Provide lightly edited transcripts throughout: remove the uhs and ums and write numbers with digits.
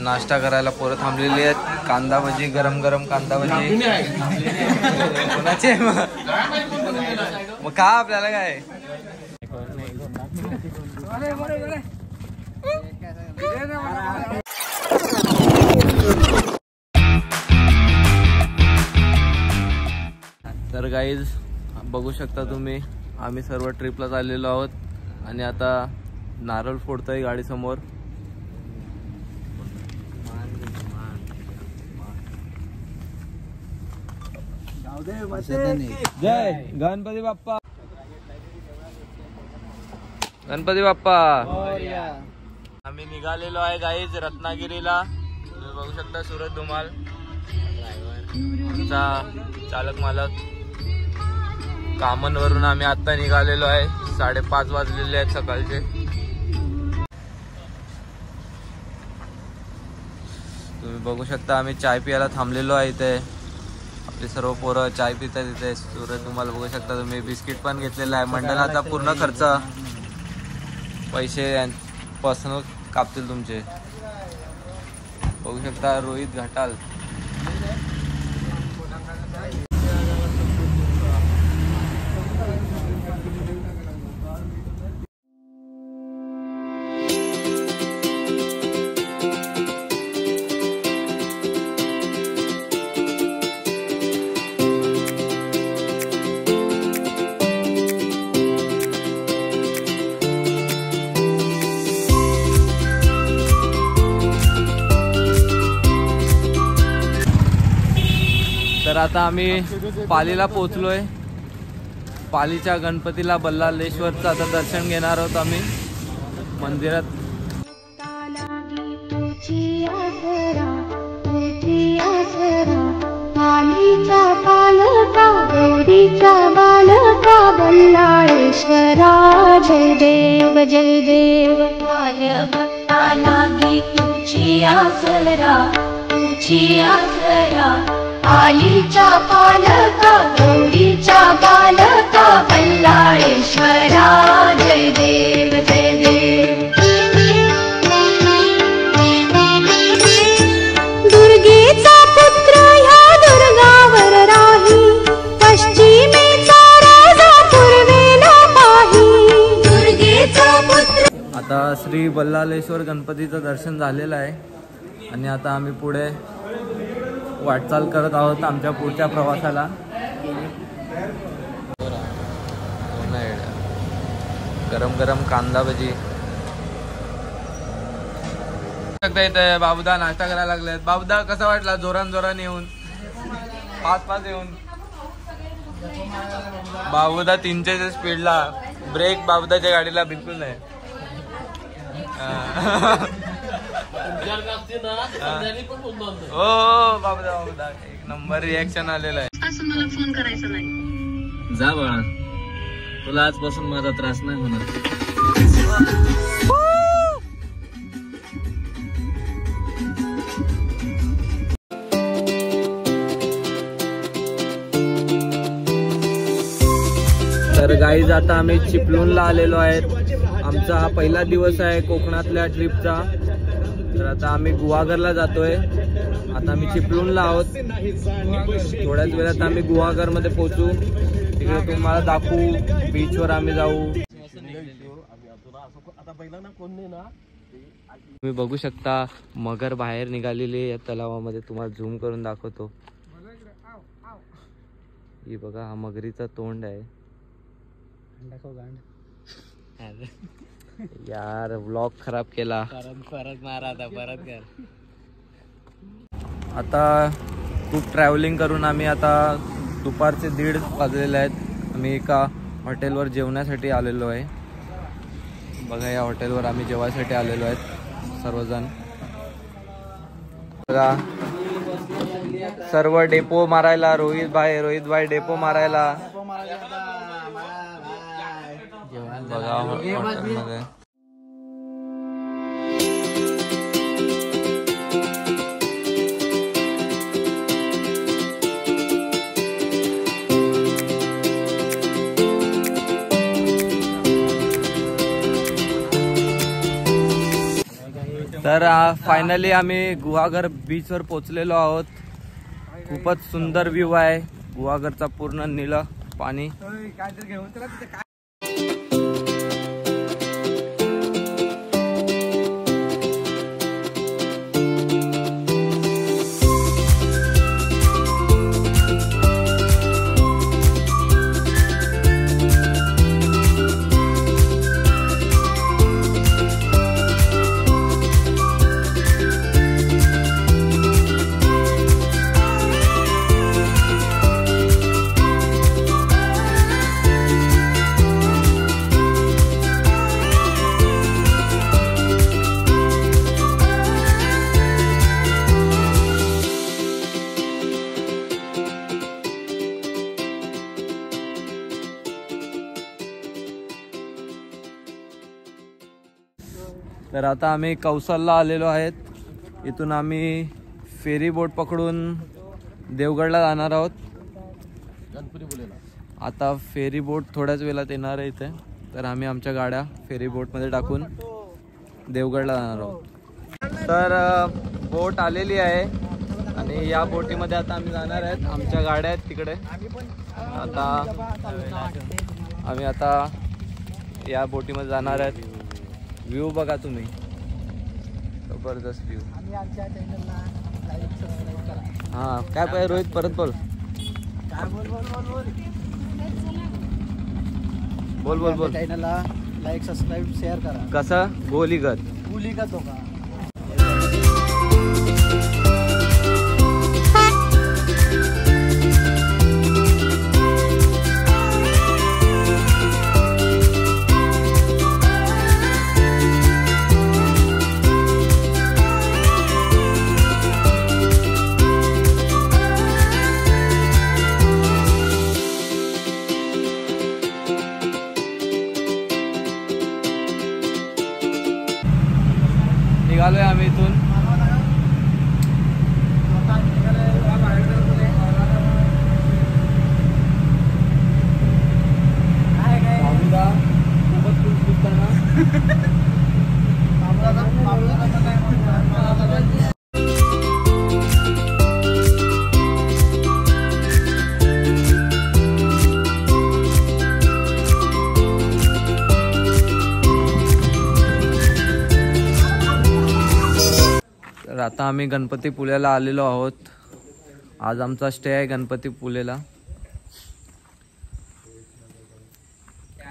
नाश्ता करायला पोरं थांबलेली आहेत. कांदा भजी, गरम गरम कांदा भजी कोणाचे मग का आपल्याला काय. तर गाईज बघू शकता तुम्ही, आम्ही सर्व ट्रिपला चाललेलो आहोत आणि आता नारळ फोडतोय गाडी समोर. जय गणपती बाप्पा. गणपती बाप्पा. आम्ही निघालेलो आहे गाईज रत्नागिरीला. तुम्ही बघू शकता सुरत धुमाल आमचा चालक मालक. कामनवरून आम्ही आता निघालेलो आहे. 5:30 वाजलेले आहेत सकाळचे. तुम्ही बघू शकता आम्ही चाय पियाला थांबलेलो आहे इथे. आपले सर्व पोरं चाय पितात इथे सुरत. तुम्हाला बघू शकता तुम्ही बिस्किट पण घेतलेला आहे. मंडळाचा पूर्ण खर्च पैसे पासून कापतील तुमचे. बघू शकता रोहित घाटाल. तर आता आम्ही पालीला पोहोचलोय. पालीच्या गणपतीला बल्लाळेश्वरचं आता दर्शन घेणार आहोत आम्ही मंदिरात. पालीचा पालका गौरीचा बालका बल्लाळेश्वरा जय देव जय देव. लागी तुझी आसरा तुझी आसरा. पालीचा पालका गौरीचा बालका बल्लाळेश्वरा जय देव जय देव. दुर्गेचा पुत्र ह्या दुर्गावर राही. पश्चिमेचा राजा पूर्वेला पाही. दुर्गेचा पुत्र. आता श्री बल्लाळेश्वर गणपतीचं दर्शन झालेलं आहे आणि आता आम्ही पुढे वाटचाल करत आहोत आमच्या पुढच्या प्रवासाला. गरम गरम कांदा भजी. इथे बाबूदा नाश्ता करायला लागलेत. बाबूदा कसा वाटला जोरान येऊन 5 येऊन. बाबूदा 300च्या स्पीडला. ब्रेक बाबूदाच्या गाडीला बिलकुल नाही. हो बाबूदा एक नंबर रिॲक्शन आलेला आहे. असं मला फोन करायचा नाही. जा बाळा तुला आजपासून माझा त्रास नाही होणार. तर गाईज आता आम्ही चिपळूणला आलेलो आहेत. आमचा हा पहिला दिवस आहे कोकणातल्या ट्रिपचा. तर आता आम्ही गुहागरला जातोय. आता आम्ही चिपळूणला आहोत. थोड्याच वेळात आम्ही गुहागर मध्ये पोहोचू. तिकडे तुम्हाला दाखवू. बीचवर आम्ही जाऊ. तुम्ही बघू शकता मगर बाहेर निघालेली या तलावामध्ये. तुम्हाला झूम करून दाखवतो. ही बघा हा मगरीचा तोंड आहे. यार व्लॉग खराब केला. परत मारा आता परत कर. आता खूप ट्रॅव्हलिंग करून आम्ही आता दुपारचे 1:30 वाजलेले आहेत. आम्ही एका हॉटेलवर जेवण्यासाठी आलेलो आहे. बघा या हॉटेलवर आम्ही जेवायसाठी आलेलो आहेत सर्वजण. बघा सर्व डेपो मारायला. रोहित भाई डेपो मारायला. बघा हॉटेलमध्ये तर तर फायनली आम्ही गुहागर बीचवर पोचलेलो आहोत. खूपच सुंदर व्ह्यू आहे गुहागरचा, पूर्ण नीला पाणी. तर आता आम्ही कौसालला आलेलो आहेत. इथून आम्ही फेरी बोट पकडून देवगडला जाणार आहोत. आता फेरी बोट थोड्याच वेळात येणार आहे इथे. तर आम्ही आमच्या गाड्या फेरी बोटमध्ये टाकून देवगडला जाणार आहोत. तर बोट आलेली आहे आणि या बोटीमध्ये आता आम्ही जाणार आहेत. आमच्या गाड्या आहेत तिकडे. आम्ही आता या बोटीमध्ये जाणार आहेत. व्ह्यू बघा तुम्ही, जबरदस्त व्ह्यू. हा काय पाहिजे रोहित, परत बोल. बोल बोल बोल. चॅनलला लाईक सबस्क्राईब शेअर करा. कसं गोलीगत होगा. निघालोय आम्ही इथून. तर आता आम्ही गणपतीपुळ्याला आलेलो आहोत. आज आमचा स्टे आहे गणपतीपुळ्याला.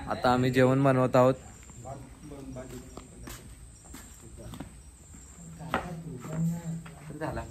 आता आम्ही जेवण बनवत आहोत. झाला